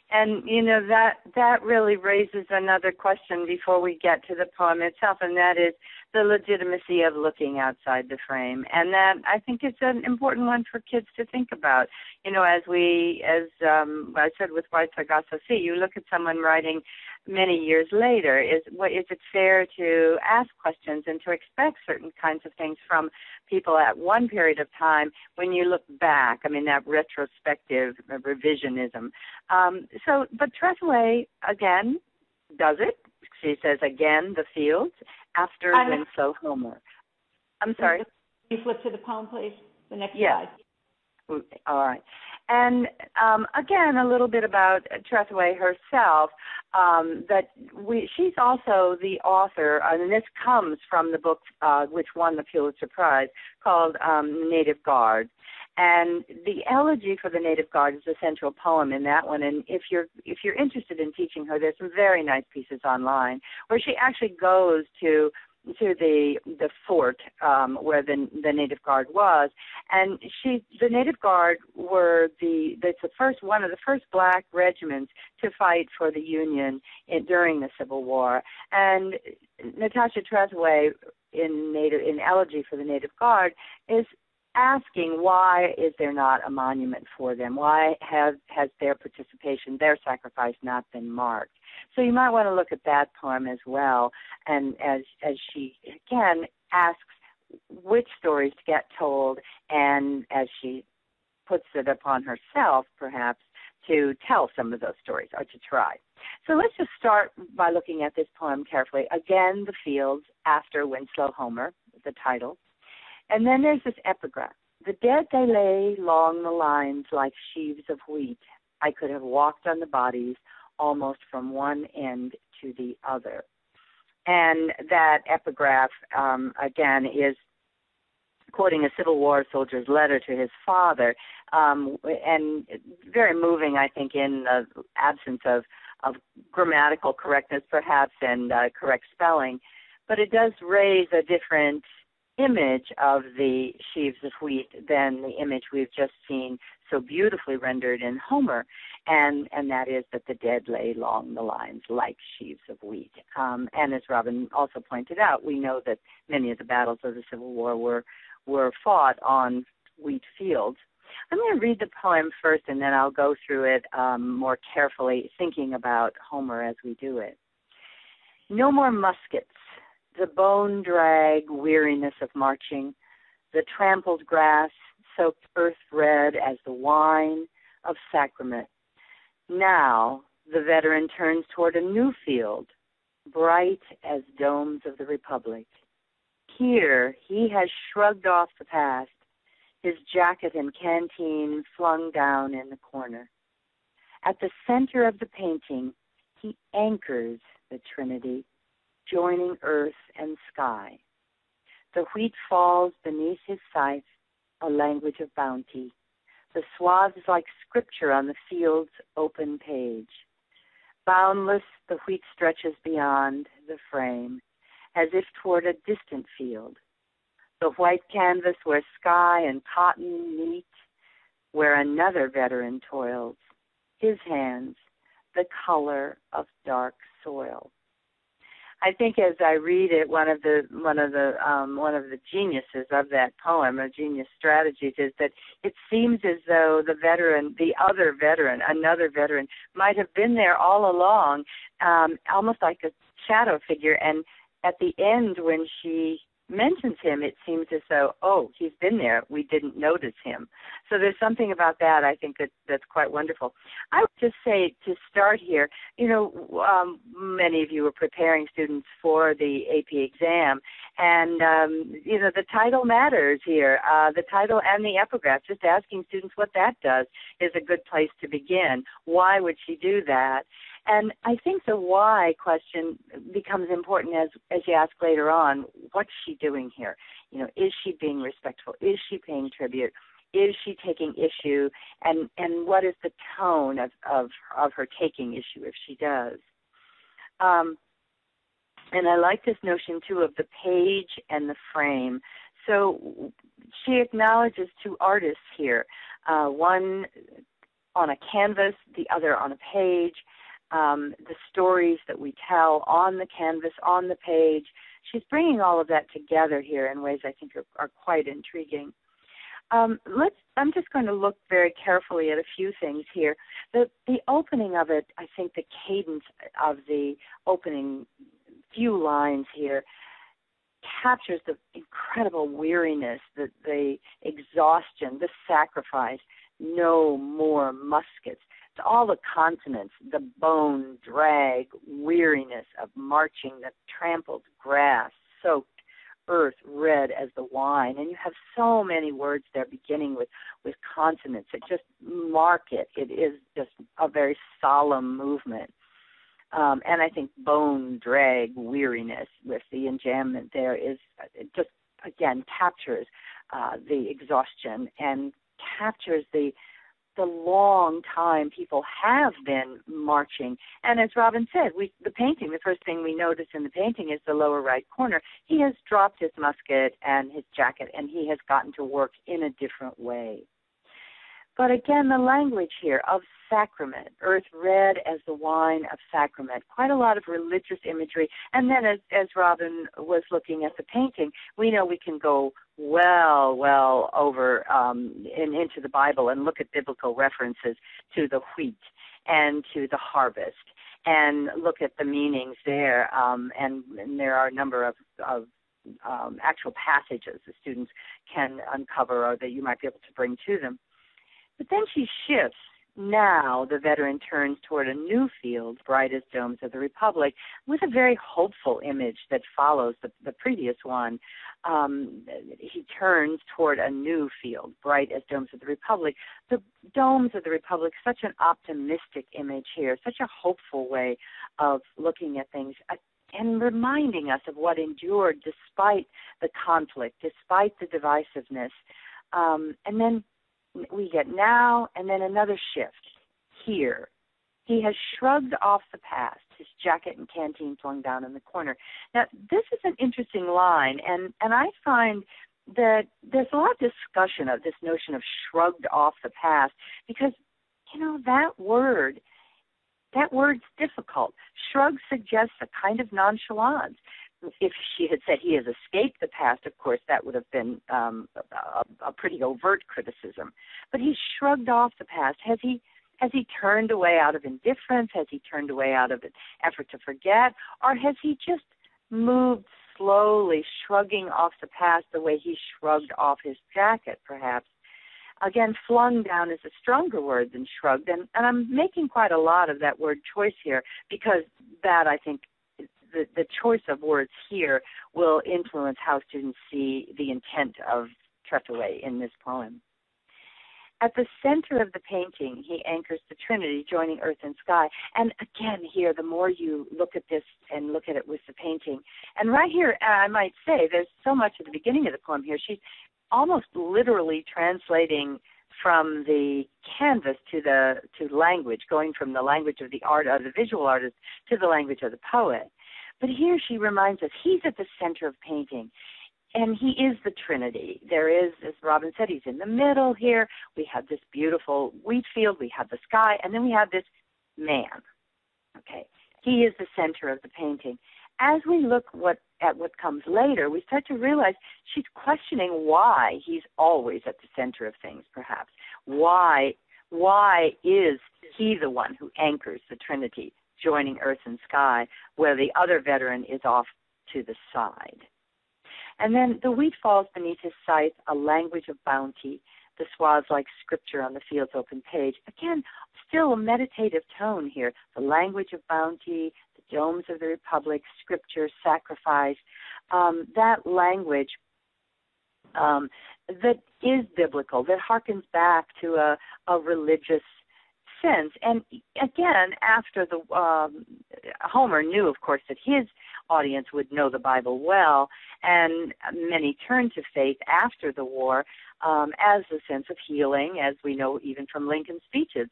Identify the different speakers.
Speaker 1: And, that really raises another question before we get to the poem itself, and that is the legitimacy of looking outside the frame. And that, I think, is an important one for kids to think about. As I said with White Sargasso Sea, you look at someone writing many years later, is it fair to ask questions and to expect certain kinds of things from people at one period of time when you look back? I mean, that retrospective revisionism. But Trethewey, again, does it. She says, again, the fields, after Winslow Homer. I'm sorry?
Speaker 2: Can you flip to the poem, please? The next
Speaker 1: slide. All right. And again, a little bit about Trethewey herself, she's also the author, and this comes from the book which won the Pulitzer Prize, called Native Guard. And the elegy for the Native Guard is the central poem in that one. And if you're interested in teaching her, there's some very nice pieces online where she actually goes to the fort where the Native Guard was, and the Native Guard were one of the first black regiments to fight for the Union during the Civil War. And Natasha Trethewey in Elegy for the Native Guard is asking, why is there not a monument for them? Why has their participation, their sacrifice, not been marked? So you might want to look at that poem as well, and as she, again, asks which stories to get told, and as she puts it upon herself, perhaps, to tell some of those stories, or to try. So let's just start by looking at this poem carefully. Again, the fields, after Winslow Homer, the title. And then there's this epigraph. The dead they lay long the lines like sheaves of wheat. I could have walked on the bodies almost from one end to the other. And that epigraph, again, is quoting a Civil War soldier's letter to his father, and very moving, I think, in the absence of grammatical correctness, perhaps, and correct spelling. But it does raise a different image of the sheaves of wheat than the image we've just seen so beautifully rendered in Homer, and that is that the dead lay along the lines like sheaves of wheat. And as Robin also pointed out, we know that many of the battles of the Civil War were fought on wheat fields. I'm going to read the poem first, and then I'll go through it more carefully, thinking about Homer as we do it. No more muskets, the bone-drag weariness of marching, the trampled grass soaked earth red as the wine of sacrament. Now the veteran turns toward a new field, bright as domes of the Republic. Here he has shrugged off the past, his jacket and canteen flung down in the corner. At the center of the painting, he anchors the Trinity, joining earth and sky. The wheat falls beneath his scythe, a language of bounty. The swaths like scripture on the field's open page. Boundless, the wheat stretches beyond the frame, as if toward a distant field. The white canvas where sky and cotton meet, where another veteran toils, his hands, the color of dark soil. I think as I read it, one of the geniuses of that poem, or genius strategies, is that it seems as though the veteran, another veteran, might have been there all along, almost like a shadow figure. And at the end, when she mentions him, it seems as though, oh, he's been there. We didn't notice him. So there's something about that I think that's quite wonderful. I would just say to start here, many of you are preparing students for the AP exam, and, the title matters here. The title and the epigraph, just asking students what that does is a good place to begin. Why would she do that? And I think the why question becomes important as you ask later on, what's she doing here? Is she being respectful? Is she paying tribute? Is she taking issue? And what is the tone of her taking issue if she does? And I like this notion, too, of the page and the frame. So she acknowledges two artists here. One on a canvas, the other on a page. The stories that we tell on the canvas, on the page. She's bringing all of that together here in ways I think are quite intriguing. I'm just going to look very carefully at a few things here. The opening of it, I think the cadence of the opening few lines here captures the incredible weariness, the exhaustion, the sacrifice. No more muskets. It's all the consonants, the bone, drag, weariness of marching, the trampled grass, soaked earth red as the wine. And you have so many words there beginning with consonants that just mark it. It is just a very solemn movement. And I think bone, drag, weariness with the enjambment there is just, again, captures the exhaustion and captures the long time people have been marching. And as Robin said, the painting, the first thing we notice in the painting is the lower right corner. He has dropped his musket and his jacket, and he has gotten to work in a different way. But again, the language here of sacrament, earth red as the wine of sacrament, quite a lot of religious imagery. And then as Robin was looking at the painting, we know we can go well over into the Bible and look at biblical references to the wheat and to the harvest and look at the meanings there. And there are a number of actual passages the students can uncover or that you might be able to bring to them. But then she shifts. Now the veteran turns toward a new field, bright as domes of the Republic, with a very hopeful image that follows the previous one. He turns toward a new field, bright as domes of the Republic. The domes of the Republic, such an optimistic image here, such a hopeful way of looking at things and reminding us of what endured despite the conflict, despite the divisiveness. And then we get now and then another shift here. He has shrugged off the past, his jacket and canteen flung down in the corner. Now, this is an interesting line, and I find that there's a lot of discussion of this notion of shrugged off the past because, that word's difficult. Shrug suggests a kind of nonchalance. If she had said he has escaped the past, of course, that would have been a pretty overt criticism. But he shrugged off the past. Has he turned away out of indifference? Has he turned away out of an effort to forget? Or has he just moved slowly, shrugging off the past the way he shrugged off his jacket, perhaps? Again, flung down is a stronger word than shrugged. And I'm making quite a lot of that word choice here because that, I think, the choice of words here will influence how students see the intent of Trethewey in this poem. At the center of the painting, he anchors the Trinity, joining earth and sky. And again here, the more you look at this and look at it with the painting, and right here, I might say, there's so much at the beginning of the poem here. She's almost literally translating from the canvas to language, going from the language of the visual artist to the language of the poet. But here she reminds us he's at the center of painting, and he is the Trinity. There is, as Robin said, he's in the middle here. We have this beautiful wheat field, we have the sky, and then we have this man. Okay, he is the center of the painting. As we look at what comes later, we start to realize she's questioning why he's always at the center of things, perhaps. Why is he the one who anchors the Trinity, joining earth and sky, where the other veteran is off to the side? And then the wheat falls beneath his scythe, a language of bounty, the swaths like scripture on the field's open page. Again, still a meditative tone here. The language of bounty, the domes of the Republic, scripture, sacrifice, that language that is biblical, that harkens back to a religious sense. And again, after Homer knew, of course, that his audience would know the Bible well, and many turned to faith after the war as a sense of healing, as we know even from Lincoln's speeches.